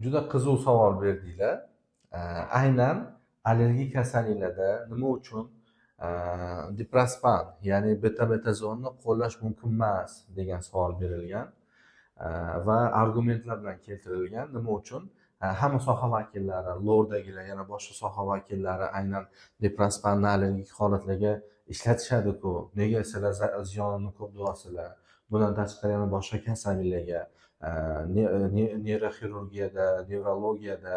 Juda qiziq savol berdinglar. Aynan allergik kasalliklarda nima uchun diprospan, ya'ni betametazonni qo'llash mumkin emas degan savol berilgan va argumentlar bilan keltirilgan. Nima uchun? Hamma soha vakillari, lordagilar, yana boshqa soha vakillari aynan diprospanni allergik holatlarga ishlatishadi-ku. Nega sizlar ziyonini ko'p deyapsizlar? Bundan tashqari yana boshqa kasalliklarga neyroxirurgiyada, nevrologiyada,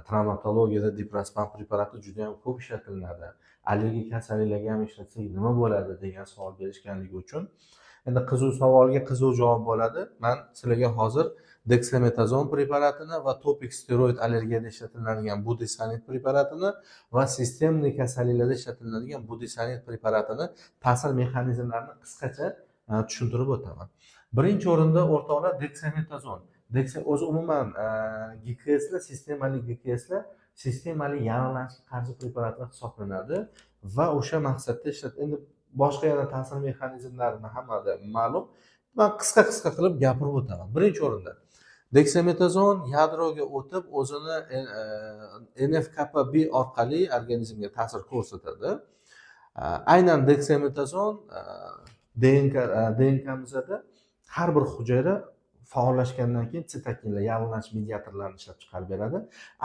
travmatologiyada diprospan preparati juda ham ko'p ishlatilinadi. Allergik kasalliklarga ham ishlatsak nima bo'ladi degan savol berishganligi uchun. Endi qiziq savolga qiziq javob bo'ladi. Men sizlarga hozir dexametazon preparatini va topik steroid allergiyada ishlatiladigan budesonid preparatini va sistemli kasalliklarda ishlatiladigan budesonid preparatini ta'sir mexanizmlarini qisqacha tushuntirib o'taman. Birinchi o'rinda o'rtoqlar dexametazon. O'zi umuman GKSlar, sistemali yallig'lanishga qarshi preparatlar hisoblanadi va o'sha maqsadda endi boshqa yana ta'sir mexanizmlarini hammada ma'lum. Men qisqa qilib gapirib o'taman. Birinchi o'rinda dexametazon yadroga o'tib o'zini NF-kappa B orqali organizmga ta'sir ko'rsatadi. Aynan dexametazon DNKmizda har bir hujayra faollashgandan keyin sitokinlar, yallig'lanish mediatorlarini ishlab chiqarib beradi.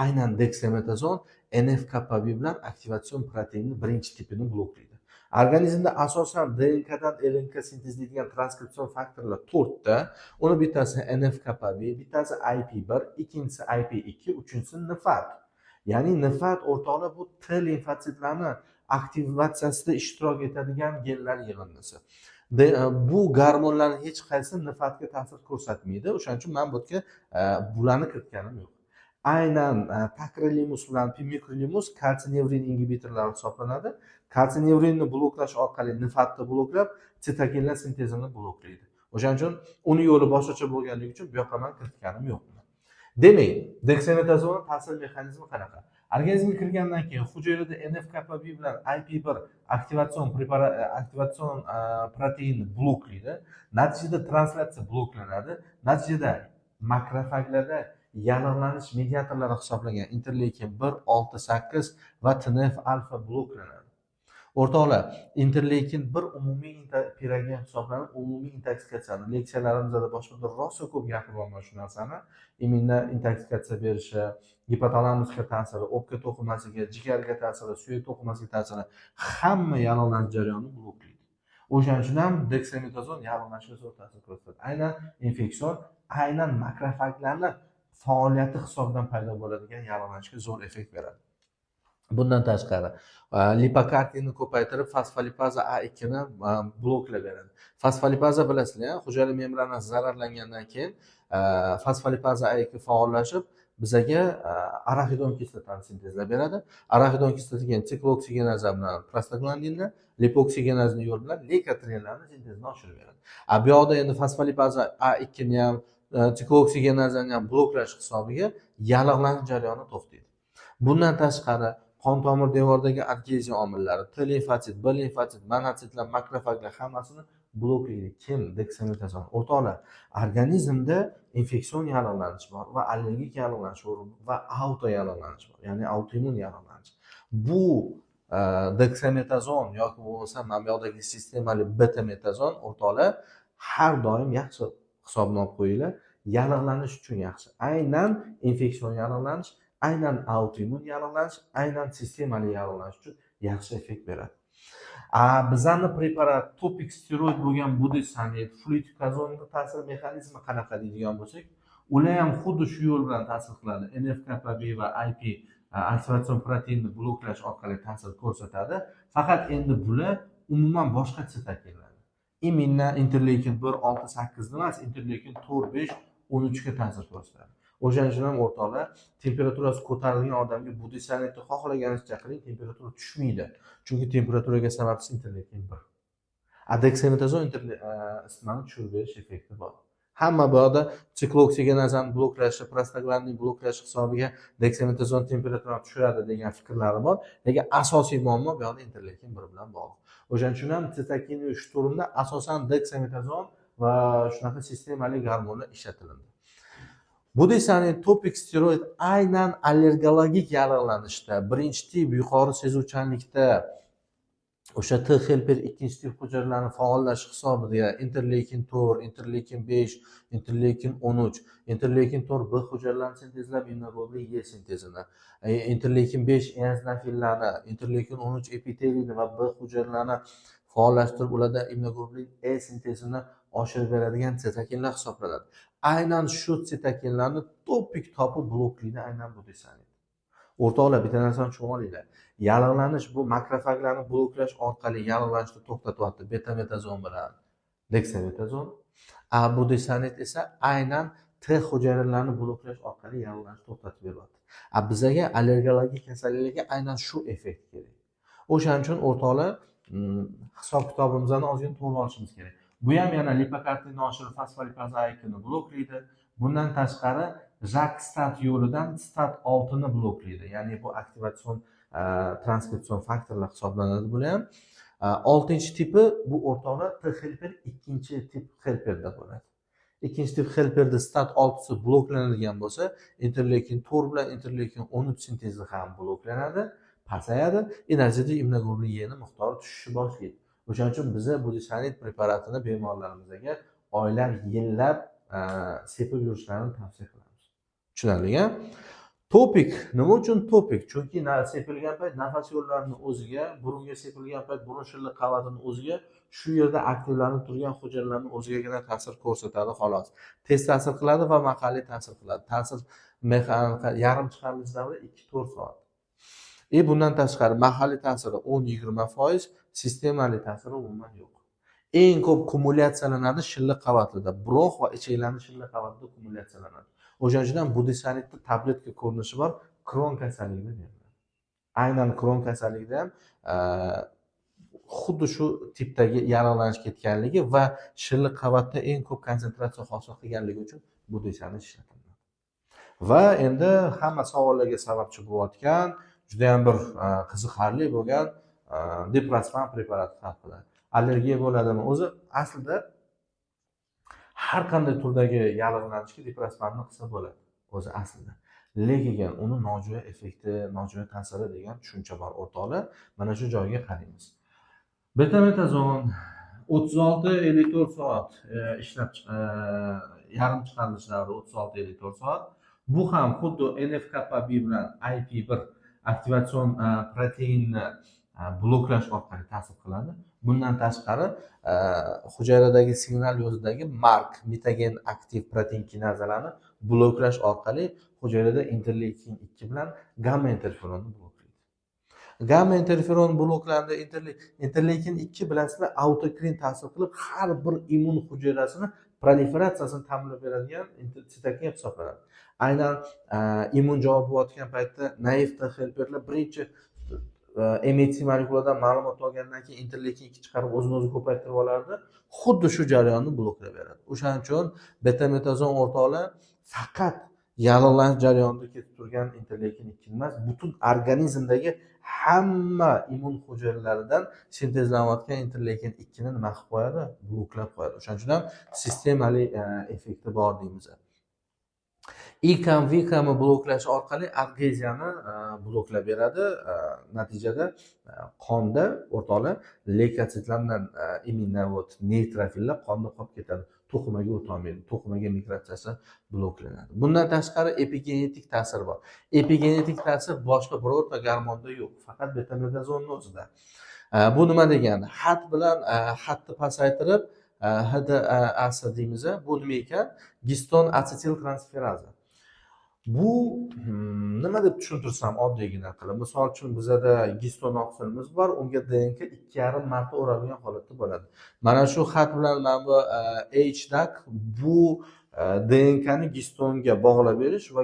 Aynan dexametazon NF-kappa B bilan aktivatsion proteinning birinchi tipini bloklaydi. Organizmda asosan DNKdan LNK sintezlaydigan transkripsion faktorlar 4 ta. Uni bittasi NF-kappa B, bittasi IP1, ikkinchisi IP2, uchinchisi NFAT. Ya'ni NFAT o'rtoqlar bu T limfositlarni aktivatsiyasida ishtirok etadigan genlar yig'indisi. Bu gormonlarning hech qaysi NFATga ta'sir ko'rsatmaydi. O'shaning uchun men bu yerga bularni kiritganim yo'q. Aynan tacrolimus bilan pimecrolimus kalsinevrin ingibitorlari hisoblanadi. Kalsinevrinni bloklash orqali NFATni bloklab, sitokinlar sintezini bloklaydi. O'shaning uchun uni yo'li boshqacha bo'lganligi uchun bu yoqqa men kiritganim yo'q. Demak, dexametazon ta'sir mexanizmi qanaqa? Organizmga kirgandan keyin hujayrada NF-kappa B bilan IP1 aktivatsion proteinni bloklaydi. Natijada translyatsiya bloklanadi. Natijada makrofaglarda yallig'lanish mediatorlari hisoblangan interleykin 1, 6, 8 va TNF-alfa bloklanadi. O'rtoqlar, interleykin 1 umumiy piragen hisoblanib, umumiy intoksikatsiyani leksiyalarimizda boshqa rosa ko'p gapiryapman shu narsani. Immunni intoksikatsiya berishi, gipotalamusga ta'siri, o'pka to'qimasiga, jigarga ta'siri, suyak to'qimasiga ta'siri hamma yallig'lanish jarayonini bloklaydi. O'shaning uchun ham dexametazon yallig'lanishga zo'r ta'sir ko'rsatadi. Aynan infeksion, aynan makrofaglarning faoliyati hisobidan paydo bo'ladigan yallig'lanishga zo'r effekt beradi. Bundan tashqari lipokartinni ko'paytirib fosfolipaza A2 ni bloklab beradi. Fosfolipaza bilasizlar, hujayra membranasi zararlangandan keyin fosfolipaza A2 faollashib bizaga arachidon kislotani sintezlab beradi. Arachidon kislotasi keyin sikloksigenaza bilan prostaglandinni, lipoksigenazni yo'l bilan leykotrienlarni sintezini oshirib beradi. Bu yoqda endi fosfolipaza A2 ni ham sikloksigenazani ham bloklash hisobiga yallig'lanish jarayoni to'xtaydi. Bundan tashqari qon tomir devoridagi adgeziya omillari, T limfosit, B limfosit, monotitlar, makrofaglar hammasini bloklaydi. Kim? Dexametazon. O'rtoqlar, organizmda infeksion yallig'lanish bor va allergik yallig'lanish bor va auto yallig'lanish bor, ya'ni autoimmun yallig'lanish. Bu dexametazon yoki bo'lmasa mana bu yoqdagi sistemali betametazon o'rtoqlar har doim yaxshi hisobni olib qo'yinglar. Yallig'lanish uchun yaxshi. Aynan infeksion yallig'lanish, aynan autoimmun yallig'lanish, aynan sistemali yallig'lanish uchun yaxshi effekt beradi. Bizani preparat topik steroid bo'lgan budesonid, flutikazonning ta'sir mexanizmi qanaqa deydigan bo'lsak, ular ham xuddi shu yo'l bilan ta'sir qiladi. NF-kappa B va IP aktivatsion proteinni bloklash orqali ta'sir ko'rsatadi. Faqat endi bular umuman boshqa sitokinlar. Immunni interleykin 1, 6, 8 emas, interleykin 4, 5, 13 ga ta'sir ko'rsatadi. O'shaning uchun ham o'rtoqlar, temperaturasi ko'tarilgan odamga budesonidni xohlaganingizcha qiling, temperatura tushmaydi. Chunki temperaturaga sababchi interleykin 1. Dexametazon isitmani tushirib berish effekti bor. Hamma bu yoqda sikloksigenazani bloklashi, prostaglandin bloklash hisobiga dexametazon temperaturani tushiradi degan fikrlari bor. Lekin asosiy muammo bu yoqda interleykin 1 bilan bog'liq. O'shaning uchun ham sitokin shturmda asosan dexametazon va shunaqa sistemali gormonlar ishlatiladi. Bu desani topik steroid aynan allergologik yallig'lanishda, birinchi tip yuqori sezuvchanlikda o'sha T helper ikkinchi tip hujayralarning faollashi hisobiga interleykin 4, interleykin 5, interleykin 13, interleykin 4 B hujayralarini sintezlab immunoglobulin Y sintezini, interleykin 5 eozinofillarni, interleykin 13 epiteliyni va B hujayralarini faollashtirib ularda immunoglobulin E sintezini oshirib beradigan sitokinlar hisoblanadi. Aynan shu sitokinlarni topik topib bloklaydi aynan bu desangiz. O'rtoqlar, bitta narsani tushunib olinglar. Yallig'lanish bu makrofaglarni bloklash orqali yallig'lanishni to'xtatyapti betametazon bilan deksametazon. Bu desanit esa aynan T hujayralarini bloklash orqali yallig'lanishni to'xtatib beryapti. Bizga allergologik kasalliklarga aynan shu effekt kerak. O'shaning uchun o'rtoqlar, hisob kitobimizni ozgina to'g'ri olishimiz kerak. Bu ham yana lipokartin noshir fosfolipaz A2ni bloklaydi. Bundan tashqari JAK-STAT yo'lidan STAT6 ni bloklaydi. Ya'ni bu aktivatsion transkripsion faktorlar hisoblanadi. Bu ham 6-tipi bu o'rtoqlar T helper 2-tip helperda bo'ladi. 2-tip helperda STAT6 bloklanadigan bo'lsa, interleykin 4 bilan interleykin 13 sintezi ham bloklanadi, pasayadi, natijada immunoglobulin Y ni miqdori tushishni boshlaydi. O'shaning uchun biz bu desanit preparatini bemorlarimizga oylar, yillab sepib yurishlarini tavsiya qilamiz. Tushunarlimi? Topik. Nima uchun topik? Chunki sepilgan payt nafas yo'llarining o'ziga, burunga sepilgan payt burun shilliq qavatining o'ziga, shu yerda aktivlanib turgan hujayralarning o'zigagina ta'sir ko'rsatadi xolos. Tez ta'sir qiladi va mahalliy ta'sir qiladi. Ta'sir yarim chiqarilish davri 2-4 soat. Bundan tashqari mahalliy ta'siri 10-20%, sistemali ta'siri umuman yo'q. Eng ko'p kumulyatsiyalanadi shilliq qavatida, bronx va ichaklarning shilliq qavatida kumulyatsiyalanadi. O'shaning uchun ham bu desanitning tabletka ko'rinishi bor, Kron kasalligida beriladi. Aynan Kron kasalligida ham xuddi shu tipdagi yallig'lanish ketganligi va shilliq qavatda eng ko'p konsentratsiya hosil qilganligi uchun bu desanit ishlatiladi. Va endi hamma savollarga sababchi bo'layotgan juda ham bir qiziqarli bo'lgan diprospan preparati haqida. Allergiya bo'ladimi? O'zi aslida har qanday turdagi yallig'lanishga diprospanni qilsa bo'ladi o'zi aslida. Lekin uni nojo'ya effekti, nojo'ya ta'siri degan tushuncha bor o'rtoqlar. Mana shu joyga qaraymiz. Betametazon 36-54 soat ishlab yarim chiqarilish davri 36-54 soat. Bu ham xuddi NF-kappa-B bilan IP1 aktivatsion proteinni bloklash orqali ta'sir qiladi. Bundan tashqari hujayradagi signal yo'lidagi MARK metagen aktiv protein kinazalarini bloklash orqali hujayrada interleykin 2 bilan gamma interferonni bloklaydi. Gamma interferon bloklandi, interleykin 2 bilasizlar autokrin ta'sir qilib har bir immun hujayrasini proliferatsiyasini ta'minlab beradigan sitokin hisoblanadi. Aynan immun javob bo'layotgan paytda naif T helperlar birinchi MHC molekuladan ma'lumot olgandan keyin interleykin 2 chiqarib o'zini-o'zi ko'paytirib olardi. Xuddi shu jarayonni bloklab beradi. O'shaning uchun betametazon o'rtoqlar faqat yallig'lanish jarayonida ketib turgan interleykin 2 emas, butun organizmdagi hamma immun hujayralaridan sintezlanayotgan interleykin 2 ni nima qilib qo'yadi? Bloklab qo'yadi. O'shaning uchun ham sistemali effekti bor deymiz. ICAM-VICAMni bloklash orqali adgeziyani bloklab beradi. Natijada qonda o'rtoqlar leykositlar bilan immunovod neytrofillar qonda qolib ketadi. To'qimaga o'ta olmaydi. To'qimaga migratsiyasi bloklanadi. Bundan tashqari epigenetik ta'sir bor. Epigenetik ta'sir boshqa birorta gormonda yo'q, faqat betametazonning o'zida. Bu nima degani? Had bilan hadni pasaytirib HDAS deymiz. Bu nima ekan? Giston asetil transferaza. Bu nima deb tushuntirsam oddiygina qilib. Misol uchun bizada giston oqsilimiz bor, unga DNK 2,5 marta o'ralgan holatda bo'ladi. Mana shu xat bilan mana bu HDAC bu DNK ni gistonga bog'lab berish va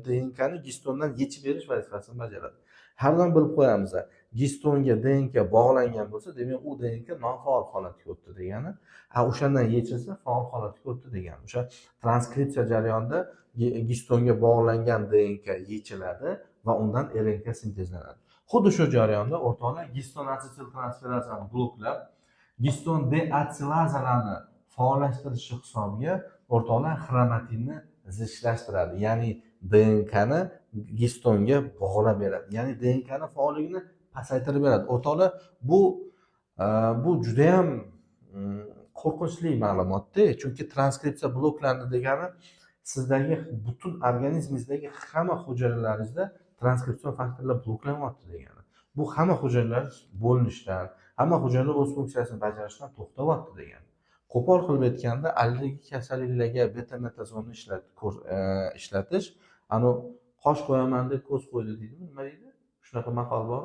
DNK ni gistondan yechib berish vazifasini bajaradi. Hardan bilib qo'yamiz. Gistonga DNK bog'langan bo'lsa, demak u DNK nofaol holatga o'tdi degani. O'shandan yechilsa faol holatga o'tdi degani. O'sha transkripsiya jarayonida gistonga bog'langan DNK yechiladi va undan RNK sintezlanadi. Xuddi shu jarayonda o'rtoqlar giston asetil transferazani bloklab, giston deatsilazalarni faollashtirish hisobiga o'rtoqlar xromatinni zichlashtiradi, ya'ni DNKni gistonga bog'lab beradi, ya'ni DNKni faolligini pasaytirib beradi. O'rtoqlar, bu judayam qo'rqinchli ma'lumotda, chunki transkripsiya bloklandi degani sizdagi butun organizmingizdagi hamma hujayralaringizda transkripsion faktorlar bloklanyapti degani. Bu hamma hujayralar bo'linishdan, hamma hujayralar o'z funksiyasini bajarishdan to'xtayapti degani. Qo'pol qilib aytganda, allergik kasalliklarga betametazonni ishlatish, qosh qo'yaman deb ko'z qo'ydi deydimi, nima deydi? Shunaqa maqol bor.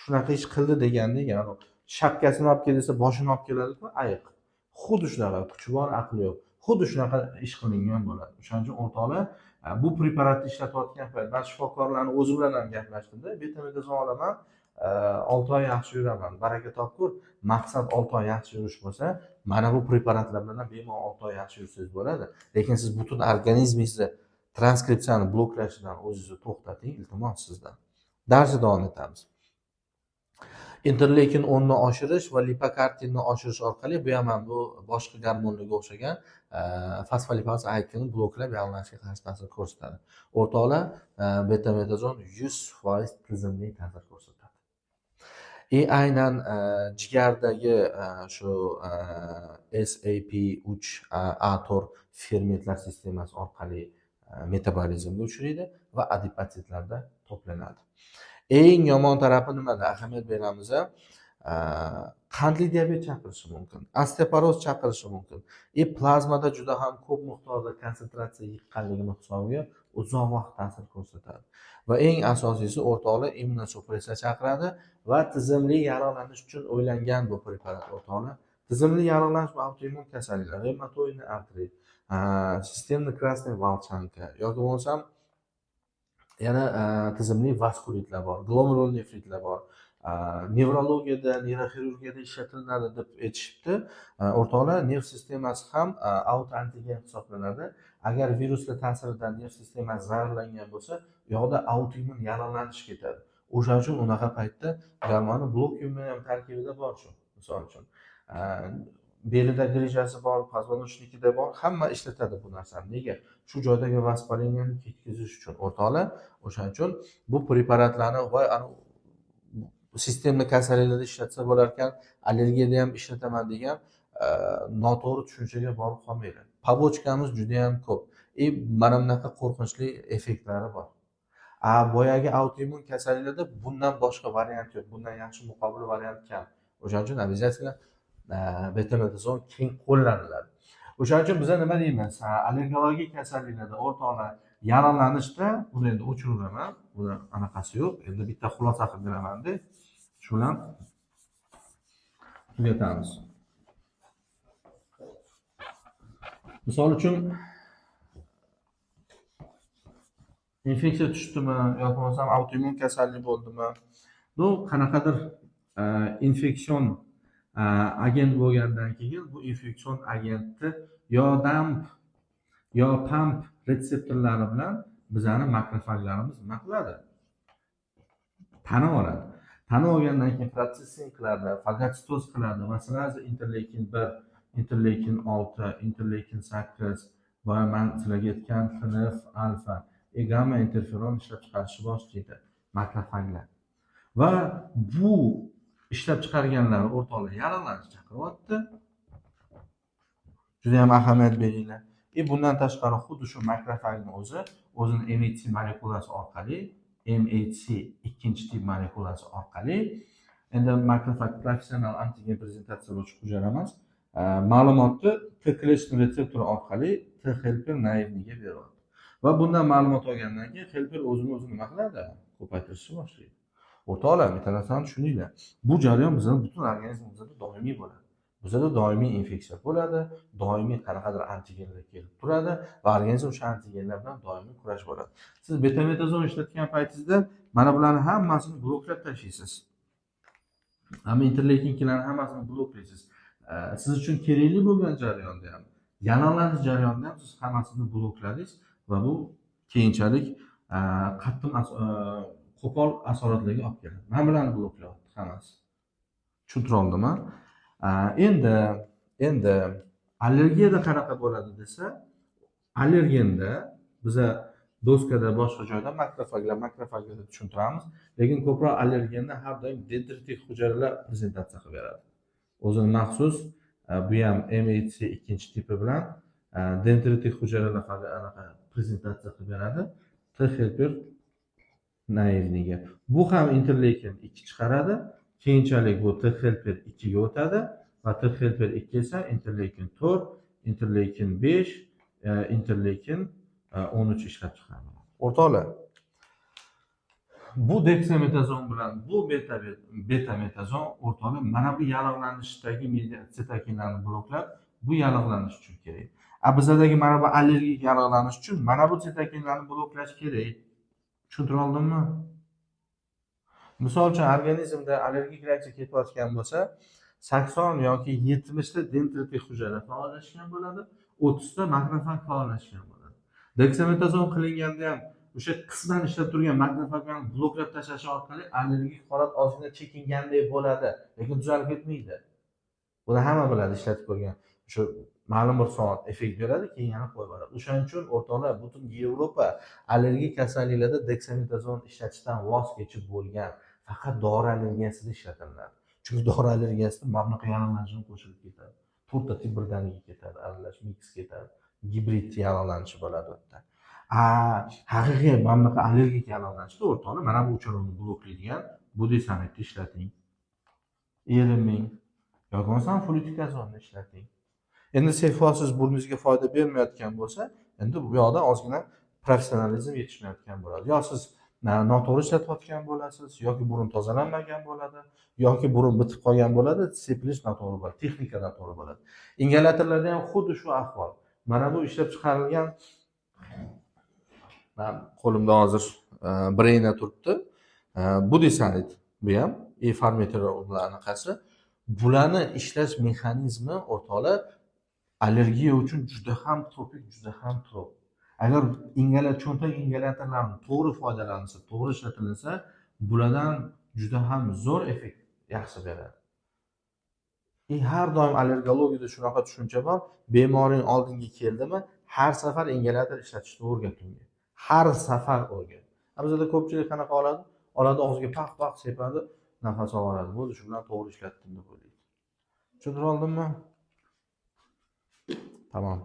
Shunaqa ish qildi deganda, ya'ni shapkasini olib kel desa, boshini olib keladi-ku, ayiq. Xuddi shunaqa, kuchi bor, aqli yo'q. Xuddi shunaqa ish qilingan bo'ladi. O'shaning uchun o'rtoqlar, bu preparatni ishlatayotgan payt men shifokorlarning o'zi bilan ham gaplashdim-da, betametazon olaman, 6 oy yaxshi yuraman. Baraka topkur, maqsad 6 oy yaxshi yurish bo'lsa, mana bu preparatlar bilan bemalol 6 oy yaxshi yursangiz bo'ladi. Lekin siz butun organizmingizni transkripsiyani bloklashdan o'zingizni to'xtating, iltimos sizdan. Darsda davom etamiz. Interleykin 10 ni oshirish va lipokartinni oshirish orqali bu ham bu boshqa gormonlarga o'xshagan fosfolipaz aytini bloklab yallanishga qarshi ta'sir ko'rsatadi. O'rtoqlar, betametazon 100% tizimli ta'sir ko'rsatadi. Aynan jigardagi shu SAP3A4 fermentlar sistemasi orqali metabolizmga uchraydi va adipotitlarda to'planadi. Eng yomon tarafi nimada? Ahamiyat beramiz. Qandli diabet chaqirishi mumkin, osteoporoz chaqirishi mumkin. Plazmada juda ham ko'p miqdorda konsentratsiya yiqqanligini hisobiga uzoq vaqt ta'sir ko'rsatadi. Va eng asosiysi o'rtoqlar, immunosupressiya chaqiradi va tizimli yallig'lanish uchun o'ylangan bu preparat o'rtoqlar. Tizimli yallig'lanish va autoimmun kasalliklar, revmatoidni artrit, sistemni krasniy volchanka yoki bo'lmasam yana tizimli vaskulitlar bor, glomerul nefritlar bor. Nevrologiyada, neyroxirurgiyada ishlatiladi deb aytishibdi. O'rtoqlar, nerv sistemasi ham autoantigen hisoblanadi. Agar viruslar ta'siridan nerv sistemasi zararlangan bo'lsa, u yoqda autoimmun yallig'lanish ketadi. O'shaning uchun unaqa paytda gormoni blokiumi ham tarkibida bor shu. Misol uchun, belida grijasi bor, poзвоночникida bor, hamma ishlatadi bu narsani. Nega? Shu joydagi vaspaleniyani ketkazish uchun. O'rtoqlar, o'shaning uchun bu preparatlarni sistemli kasalliklarda ishlatsa bo'lar ekan, allergiyada ham ishlataman degan noto'g'ri tushunchaga borib qolmaydi. Pobochkamiz juda ham ko'p. Mana bunaqa qo'rqinchli effektlari bor. Boyagi autoimmun kasalliklarda bundan boshqa variant yo'q. Bundan yaxshi muqobil variant kam. O'shaning uchun обязательно betametazon keng qo'llaniladi. O'shaning uchun biz nima deymiz? Allergologik kasalliklarda o'rtoqlar, yallig'lanishda buni endi o'chiraman. Buni anaqasi yo'q. Endi bitta xulosa qilib beraman-da. Shu bilan tugatamiz. Misol uchun infeksiya tushdimi yoki bo'lmasam autoimmun kasallik bo'ldimi? Bu qanaqadir infeksion agent bo'lgandan keyin bu infeksion agentni yo pamp retseptorlari bilan bizani makrofaglarimiz nima qiladi? Tanib oladi. Tanib olgandan keyin protsessing qiladi, fagositoz qiladi va sразу interleykin 1, interleykin 6, interleykin 8 va men sizlarga aytgan TNF alfa, gamma interferon ishlab chiqarishni boshlaydi makrofaglar. Va bu ishlab chiqarganlar o'rtoqlar yallig'lanish chaqiryapti. Juda ham ahamiyat beringlar. Bundan tashqari xuddi shu makrofagning o'zini MHC molekulasi orqali, MHC ikkinchi tip molekulasi orqali, endi makrofag professional antigen prezentatsiyalovchi hujayra emas, ma'lumotni T-class retseptori orqali T helper naivniga beradi. Va bundan ma'lumot olgandan keyin helper o'zini nima qiladi? Ko'paytirishni boshlaydi. O'rtoqlar, bitta narsani tushuninglar. Bu jarayon bizning butun organizmimizda doimiy bo'ladi. Bizda doimiy infeksiya bo'ladi, doimiy qanaqadir antigenlar kelib turadi va organizm o'sha antigenlar bilan doimiy kurash bo'ladi. Siz betametazon ishlatgan paytingizda mana bularning hammasini bloklab tashlaysiz. Hamma interleykinlarning hammasini bloklaysiz. Siz uchun kerakli bo'lgan jarayonda ham, yallig'lanish jarayonida ham siz hammasini blokladingiz va bu keyinchalik qattiq qo'pol asoratlarga olib keladi. Mana bularni bloklayapti hammasi. Tushuntira oldimmi? Endi allergiyada qanaqa bo'ladi desa, allergenda Biza doskada boshqa joyda makrofaglarni tushuntiramiz, lekin ko'proq allergenni har doim dendritik hujayralar prezentatsiya qilib beradi. O'zini maxsus bu ham MHC ikkinchi tipi bilan dendritik hujayralar anaqa prezentatsiya qilib beradi. T helper naivniga. Bu ham interleykin 2 chiqaradi. Keyinchalik bu T helper 2 ga o'tadi va T helper 2 esa interleykin 4, interleykin 5, interleykin 13 ishlab chiqaradi. O'rtoqlar, bu dexametazon bilan bu betametazon o'rtoqlar mana bu yallig'lanishdagi sitokinlarni bloklab, bu yallig'lanish uchun kerak. Bizdagi mana bu allergik yallig'lanish uchun mana bu sitokinlarni bloklash kerak. Tushuntira oldimmi? Misol uchun organizmda allergik reaksiya ketayotgan bo'lsa, 80 yoki 70 ta dendritik hujayra faollashgan bo'ladi, 30 ta makrofag faollashgan bo'ladi. Dexametazon qilinganda ham o'sha qisman ishlab turgan makrofaglarni bloklab tashlash orqali allergik holat ozgina chekingandek bo'ladi, lekin tuzalib ketmaydi. Buni hamma biladi, ishlatib ko'rgan. Shu ma'lum bir soat effekt beradi, keyin yana qo'yib yuboradi. O'shaning uchun o'rtoqlar, butun Yevropa allergik kasalliklarda dexametazon ishlatishdan voz kechib bo'lgan. Faqat dori allergiyasida ishlatiladi. Chunki dori allergiyasida mana bunaqa yallig'lanishni qo'shilib ketadi. 4 ta tip birdaniga ketadi, aralash mix ketadi. Gibrid yallig'lanishi bo'ladi bu yerda. Haqiqiy mana bunaqa allergik yallig'lanishda o'rtoqlar, mana bu uchalovni bloklaydigan budesonitni ishlating. 20 ming yoki bo'lmasa flutikazonni ishlating. Endi siz burningizga foyda bermayotgan bo'lsa, endi bu yoqda ozgina professionalizm yetishmayotgan bo'ladi. Yo siz noto'g'ri ishlatayotgan bo'lasiz, yoki burun tozalanmagan bo'ladi, yoki burun bitib qolgan bo'ladi, sepilish noto'g'ri bo'ladi, texnika noto'g'ri bo'ladi. Ingalyatorlarda ham xuddi shu ahvol. Mana bu ishlab chiqarilgan, men qo'limda hozir Breyna turibdi. Budesonit bu ham E-farmeterol anaqasi. Bularni ishlash mexanizmi o'rtoqlar allergiya uchun juda ham tropik, juda ham trop. Agar cho'ntak ingalyatorlarni to'g'ri foydalansa, to'g'ri ishlatilsa, bulardan juda ham zo'r effekt yaxshi beradi. Har doim allergologiyada shunaqa tushuncha bor, bemoring oldinga keldimi, har safar ingalyator ishlatishni o'rgating. Har safar o'rgat. Bizda ko'pchilik qanaqa oladi? Oladi, og'ziga pax sepadi, nafas oladi. Bo'ldi, shu bilan to'g'ri ishlatdim deb o'ylaydi. Tushuntir oldimmi? Tamam.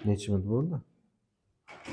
Necha minut bo'ldi?